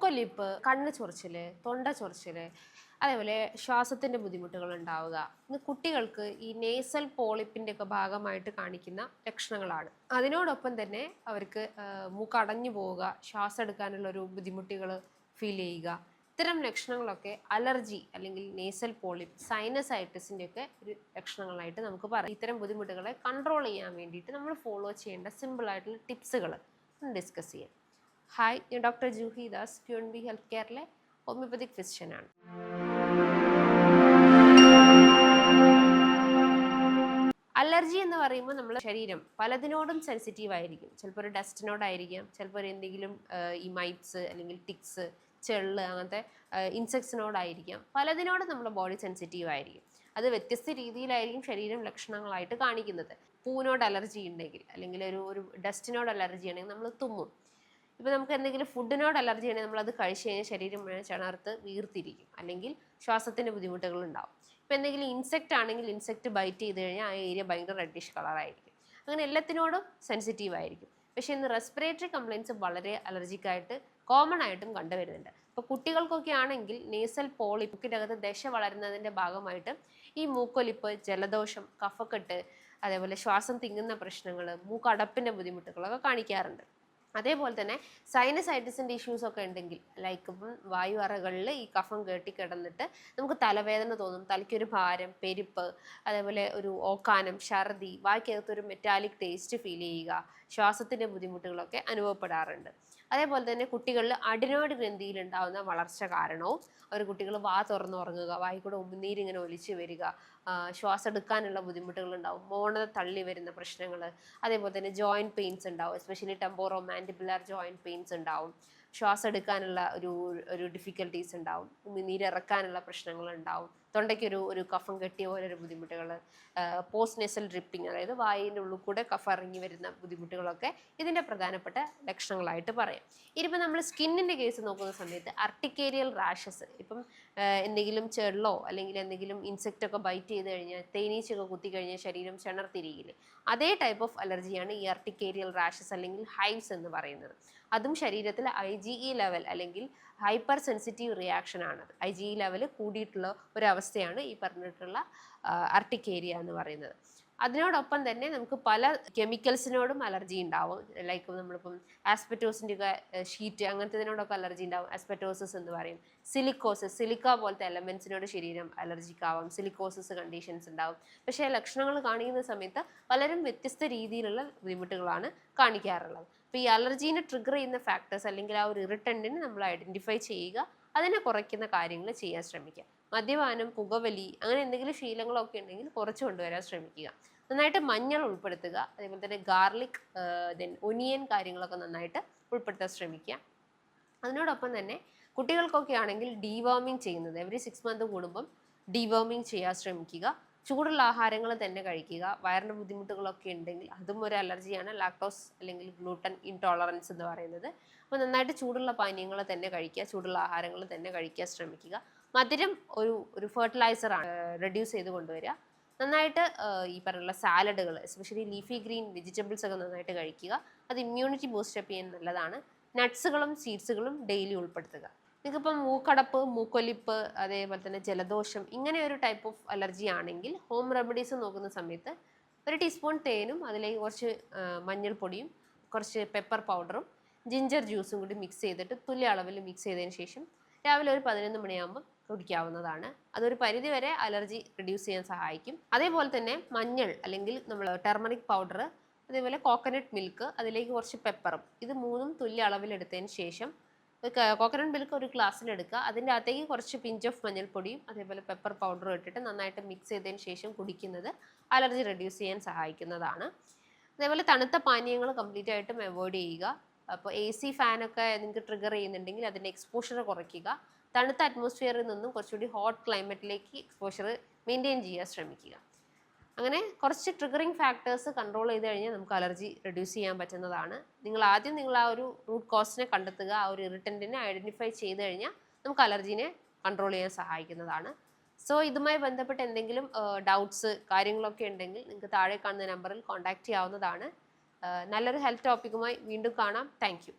മൂക്കൊലിപ്പ്, കണ്ണ് ചൊറിച്ചില്, തൊണ്ട ചൊറിച്ചില്, അതേപോലെ ശ്വാസത്തിൻ്റെ ബുദ്ധിമുട്ടുകൾ ഉണ്ടാവുക. ഇത് കുട്ടികൾക്ക് ഈ നേസൽ പോളിപ്പിൻ്റെ ഒക്കെ ഭാഗമായിട്ട് കാണിക്കുന്ന ലക്ഷണങ്ങളാണ്. അതിനോടൊപ്പം തന്നെ അവർക്ക് മൂക്കടഞ്ഞു പോവുക, ശ്വാസം എടുക്കാനുള്ള ഒരു ബുദ്ധിമുട്ടുകൾ ഫീൽ ചെയ്യുക. ഇത്തരം ലക്ഷണങ്ങളൊക്കെ അലർജി അല്ലെങ്കിൽ നേസൽ പോളിപ്പ്, സൈനസൈറ്റിസിൻ്റെ ഒക്കെ ഒരു ലക്ഷണങ്ങളായിട്ട് നമുക്ക് പറയാം. ഇത്തരം ബുദ്ധിമുട്ടുകളെ കൺട്രോൾ ചെയ്യാൻ വേണ്ടിയിട്ട് നമ്മൾ ഫോളോ ചെയ്യേണ്ട സിമ്പിളായിട്ടുള്ള ടിപ്സുകൾ ഡിസ്കസ് ചെയ്യാം. ഹായ്, ഞാൻ doctor Juhi Das, QNB health കെയറിലെ ഹോമിയോപ്പതിക് ഫിസിഷ്യനാണ്. അലർജി എന്ന് പറയുമ്പോൾ നമ്മുടെ ശരീരം പലതിനോടും സെൻസിറ്റീവ് ആയിരിക്കും. ചിലപ്പോൾ ഒരു ഡസ്റ്റിനോടായിരിക്കാം, ചിലപ്പോൾ ഒരു എന്തെങ്കിലും ഈ മൈറ്റ്സ് അല്ലെങ്കിൽ ടിക്സ്, ചെള്ള്, അങ്ങനത്തെ ഇൻസെക്ട്സിനോടായിരിക്കാം. പലതിനോടും നമ്മുടെ ബോഡി സെൻസിറ്റീവ് ആയിരിക്കും. അത് വ്യത്യസ്ത രീതിയിലായിരിക്കും ശരീരം ലക്ഷണങ്ങളായിട്ട് കാണിക്കുന്നത്. പൂവിനോട് അലർജി ഉണ്ടെങ്കിൽ അല്ലെങ്കിൽ ഒരു ഡസ്റ്റിനോട് അലർജി ഉണ്ടെങ്കിൽ നമ്മൾ തുമ്മും. ഇപ്പോൾ നമുക്ക് എന്തെങ്കിലും ഫുഡിനോട് അലർജി ഉണ്ടെങ്കിൽ നമ്മളത് കഴിച്ച് കഴിഞ്ഞാൽ ശരീരം മുഴുവൻ ചണർത്ത് വീർത്തിരിക്കും, അല്ലെങ്കിൽ ശ്വാസത്തിൻ്റെ ബുദ്ധിമുട്ടുകൾ ഉണ്ടാവും. ഇപ്പോൾ എന്തെങ്കിലും ഇൻസെക്റ്റ് ആണെങ്കിൽ ഇൻസെക്റ്റ് ബൈറ്റ് ചെയ്ത് കഴിഞ്ഞാൽ ആ ഏരിയ ഭയങ്കര റെഡിഷ് കളറായിരിക്കും. അങ്ങനെ എല്ലാത്തിനോടും സെൻസിറ്റീവ് ആയിരിക്കും. പക്ഷേ ഇന്ന് റെസ്പിറേറ്ററി കംപ്ലയിൻറ്റ്സ് വളരെ അലർജിക്കായിട്ട് കോമൺ ആയിട്ടും കണ്ടുവരുന്നുണ്ട്. ഇപ്പോൾ കുട്ടികൾക്കൊക്കെ ആണെങ്കിൽ നേസൽ പോളിപ്പിൻ്റെ അകത്ത് ദശ വളരുന്നതിൻ്റെ ഭാഗമായിട്ട് ഈ മൂക്കൊലിപ്പ്, ജലദോഷം, കഫക്കെട്ട്, അതേപോലെ ശ്വാസം തിങ്ങുന്ന പ്രശ്നങ്ങൾ, മൂക്കടപ്പിൻ്റെ ബുദ്ധിമുട്ടുകളൊക്കെ കാണിക്കാറുണ്ട്. അതേപോലെ തന്നെ സൈനസൈറ്റിസിൻ്റെ ഇഷ്യൂസൊക്കെ ഉണ്ടെങ്കിൽ, ലൈക്ക് ഇപ്പം വായു അറകളിൽ ഈ കഫം കെട്ടിക്കിടന്നിട്ട് നമുക്ക് തലവേദന തോന്നും, തലയ്ക്കൊരു ഭാരം, പെരുപ്പ്, അതേപോലെ ഒരു ഓക്കാനം, ഛർദി, വായ്ക്കകത്തൊരു മെറ്റാലിക് ടേസ്റ്റ് ഫീൽ ചെയ്യുക, ശ്വാസത്തിൻ്റെ ബുദ്ധിമുട്ടുകളൊക്കെ അനുഭവപ്പെടാറുണ്ട്. അതേപോലെ തന്നെ കുട്ടികളിൽ അഡിനോയിഡ് ഗ്രന്ഥിയിൽ ഉണ്ടാകുന്ന വളർച്ച കാരണവും കുട്ടികൾ വാ തുറന്നുറങ്ങുക, വായിക്കൂടെ ഉമിനീരിങ്ങനെ ഒലിച്ചു വരിക, ശ്വാസം എടുക്കാനുള്ള ബുദ്ധിമുട്ടുകൾ ഉണ്ടാവും, മോണ തള്ളി വരുന്ന പ്രശ്നങ്ങൾ, അതേപോലെ തന്നെ ജോയിൻറ്റ് പെയിൻസ് ഉണ്ടാവും, എസ്പെഷ്യലി ടെമ്പോറോ മാൻഡിബുലാർ ജോയിൻറ്റ് പെയിൻസ് ഉണ്ടാവും, ശ്വാസം എടുക്കാനുള്ള ഒരു ഡിഫിക്കൽട്ടീസ് ഉണ്ടാവും, ഉമിനീരിറക്കാനുള്ള പ്രശ്നങ്ങൾ ഉണ്ടാവും, തൊണ്ടയ്ക്കൊരു കഫം കെട്ടിയ പോലെ ഒരു ബുദ്ധിമുട്ടുകൾ, പോസ്റ്റ് നെസൽ ഡ്രിപ്പിംഗ്, അതായത് വായിൻ്റെ ഉള്ളിൽ കൂടെ കഫം ഇറങ്ങി വരുന്ന ബുദ്ധിമുട്ടുകളൊക്കെ ഇതിൻ്റെ പ്രധാനപ്പെട്ട ലക്ഷണങ്ങളായിട്ട് പറയാം. ഇനിയിപ്പോൾ നമ്മൾ സ്കിന്നിൻ്റെ കേസ് നോക്കുന്ന സമയത്ത് അർട്ടിക്കേരിയൽ റാഷസ്, ഇപ്പം എന്തെങ്കിലും ചെള്ളോ അല്ലെങ്കിൽ എന്തെങ്കിലും ഇൻസെക്റ്റൊക്കെ ബൈറ്റ് ചെയ്ത് കഴിഞ്ഞാൽ, തേനീച്ചയൊക്കെ കുത്തിക്കഴിഞ്ഞാൽ ശരീരം ചെണർത്തിരിക്കില്ലേ, അതേ ടൈപ്പ് ഓഫ് അലർജിയാണ് ഈ അർട്ടിക്കേരിയൽ റാഷസ് അല്ലെങ്കിൽ ഹൈവ്സ് എന്ന് പറയുന്നത്. അതും ശരീരത്തിൽ IgE ലെവൽ അല്ലെങ്കിൽ ഹൈപ്പർ സെൻസിറ്റീവ് റിയാക്ഷൻ ആണ്. IgE ലെവൽ കൂടിയിട്ടുള്ള ഒരവസ്ഥയാണ് ഈ പറഞ്ഞിട്ടുള്ള അർട്ടിക്കേരിയ എന്ന് പറയുന്നത്. അതിനോടൊപ്പം തന്നെ നമുക്ക് പല കെമിക്കൽസിനോടും അലർജി ഉണ്ടാവും. ലൈക്ക് നമ്മളിപ്പം ആസ്പെറ്റോസിൻ്റെ ഒക്കെ ഷീറ്റ് അങ്ങനത്തതിനോടൊക്കെ അലർജി ഉണ്ടാവും, ആസ്പെറ്റോസിസ് എന്ന് പറയും. സിലിക്കോസിസ്, സിലിക്ക പോലത്തെ എലമെൻസിനോട് ശരീരം അലർജിക്കാവാം, സിലിക്കോസിസ് കണ്ടീഷൻസ് ഉണ്ടാവും. പക്ഷേ ലക്ഷണങ്ങൾ കാണിക്കുന്ന സമയത്ത് പലരും വ്യത്യസ്ത രീതിയിലുള്ള ബുദ്ധിമുട്ടുകളാണ് കാണിക്കാറുള്ളത്. അപ്പോൾ ഈ അലർജീനെ ട്രിഗർ ചെയ്യുന്ന ഫാക്ടേഴ്സ് അല്ലെങ്കിൽ ആ ഒരു ഇറിറ്റൻറ്റിനെ നമ്മൾ ഐഡൻറ്റിഫൈ ചെയ്യുക, അതിനെ കുറയ്ക്കുന്ന കാര്യങ്ങൾ ചെയ്യാൻ ശ്രമിക്കുക. മദ്യപാനം, പുകവലി, അങ്ങനെ എന്തെങ്കിലും ശീലങ്ങളൊക്കെ ഉണ്ടെങ്കിൽ കുറച്ച് കൊണ്ടുവരാൻ ശ്രമിക്കുക. നന്നായിട്ട് മഞ്ഞൾ ഉൾപ്പെടുത്തുക, അതേപോലെ തന്നെ ഗാർലിക്, ഒനിയൻ കാര്യങ്ങളൊക്കെ നന്നായിട്ട് ഉൾപ്പെടുത്താൻ ശ്രമിക്കുക. അതിനോടൊപ്പം തന്നെ കുട്ടികൾക്കൊക്കെ ആണെങ്കിൽ ഡീവേമിങ് ചെയ്യുന്നത് എവറി 6 മന്ത് കൂടുമ്പം ഡീവേമിങ് ചെയ്യാൻ ശ്രമിക്കുക. ചൂടുള്ള ആഹാരങ്ങൾ തന്നെ കഴിക്കുക. വയറിൻ്റെ ബുദ്ധിമുട്ടുകളൊക്കെ ഉണ്ടെങ്കിൽ അതും ഒരു അലർജിയാണ്, ലാക്ടോസ് അല്ലെങ്കിൽ ഗ്ലൂട്ടൻ ഇൻടോളറൻസ് എന്ന് പറയുന്നത്. അപ്പോൾ നന്നായിട്ട് ചൂടുള്ള പാനീയങ്ങൾ തന്നെ കഴിക്കുക, ചൂടുള്ള ആഹാരങ്ങൾ തന്നെ കഴിക്കാൻ ശ്രമിക്കുക. മധുരം ഒരു ഫെർട്ടിലൈസറാണ്, റെഡ്യൂസ് ചെയ്ത് കൊണ്ടുവരിക. നന്നായിട്ട് ഈ പറയുന്ന സാലഡുകൾ, എസ്പെഷ്യലി ലീഫി ഗ്രീൻ വെജിറ്റബിൾസ് ഒക്കെ നന്നായിട്ട് കഴിക്കുക. അത് ഇമ്മ്യൂണിറ്റി ബൂസ്റ്റപ്പ് ചെയ്യാൻ നല്ലതാണ്. നട്ട്സുകളും സീഡ്സുകളും ഡെയിലി ഉൾപ്പെടുത്തുക. നിങ്ങൾക്കിപ്പം മൂക്കടപ്പ്, മൂക്കൊലിപ്പ്, അതേപോലെ തന്നെ ജലദോഷം, ഇങ്ങനെ ഒരു ടൈപ്പ് ഓഫ് അലർജി ആണെങ്കിൽ ഹോം റെമഡീസ് നോക്കുന്ന സമയത്ത് 1 ടീസ്പൂൺ തേനും അതിലേക്ക് കുറച്ച് മഞ്ഞൾപ്പൊടിയും കുറച്ച് പെപ്പർ പൗഡറും ജിഞ്ചർ ജ്യൂസും കൂടി മിക്സ് ചെയ്തിട്ട് തുല്യ അളവിൽ മിക്സ് ചെയ്തതിന് ശേഷം രാവിലെ ഒരു 11 മണിയാകുമ്പോൾ കുടിക്കാവുന്നതാണ്. അതൊരു പരിധിവരെ അലർജി റിഡ്യൂസ് ചെയ്യാൻ സഹായിക്കും. അതേപോലെ തന്നെ മഞ്ഞൾ അല്ലെങ്കിൽ നമ്മൾ ടെർമറിക് പൗഡർ, അതേപോലെ കോക്കനട്ട് മിൽക്ക്, അതിലേക്ക് കുറച്ച് പെപ്പറും, ഇത് 3ഉം തുല്യ അളവിലെടുത്തതിന് ശേഷം കോക്കനട്ട് മിൽക്ക് ഒരു ഗ്ലാസ്സിലെടുക്കുക. അതിൻ്റെ അകത്തേക്ക് കുറച്ച് പിഞ്ച് ഓഫ് മഞ്ഞൾപ്പൊടിയും അതേപോലെ പെപ്പർ പൗഡറും ഇട്ടിട്ട് നന്നായിട്ട് മിക്സ് ചെയ്തതിന് ശേഷം കുടിക്കുന്നത് അലർജി റെഡ്യൂസ് ചെയ്യാൻ സഹായിക്കുന്നതാണ്. അതേപോലെ തണുത്ത പാനീയങ്ങൾ കംപ്ലീറ്റ് ആയിട്ടും അവോയ്ഡ് ചെയ്യുക. അപ്പോൾ AC ഫാനൊക്കെ നിങ്ങൾക്ക് ട്രിഗർ ചെയ്യുന്നുണ്ടെങ്കിൽ അതിൻ്റെ എക്സ്പോഷർ കുറയ്ക്കുക. തണുത്ത അറ്റ്മോസ്ഫിയറിൽ നിന്നും കുറച്ചുകൂടി ഹോട്ട് ക്ലൈമറ്റിലേക്ക് എക്സ്പോഷർ മെയിൻറ്റെയിൻ ചെയ്യാൻ ശ്രമിക്കുക. അങ്ങനെ കുറച്ച് ട്രിഗറിങ് ഫാക്ടേഴ്സ് കൺട്രോൾ ചെയ്ത് കഴിഞ്ഞാൽ നമുക്ക് അലർജി റെഡ്യൂസ് ചെയ്യാൻ പറ്റുന്നതാണ്. നിങ്ങൾ ആ ഒരു റൂട്ട് കോസിനെ കണ്ടെത്തുക, ആ ഒരു ഇറിറ്റൻറ്റിനെ ഐഡൻറ്റിഫൈ ചെയ്ത് കഴിഞ്ഞാൽ നമുക്ക് അലർജീനെ കൺട്രോൾ ചെയ്യാൻ സഹായിക്കുന്നതാണ്. സോ ഇതുമായി ബന്ധപ്പെട്ട് എന്തെങ്കിലും ഡൗട്ട്സ് കാര്യങ്ങളൊക്കെ ഉണ്ടെങ്കിൽ നിങ്ങൾക്ക് താഴെ കാണുന്ന നമ്പറിൽ കോൺടാക്റ്റ് ചെയ്യാവുന്നതാണ്. നല്ലൊരു ഹെൽത്ത് ടോപ്പിക്കുമായി വീണ്ടും കാണാം. Thank you.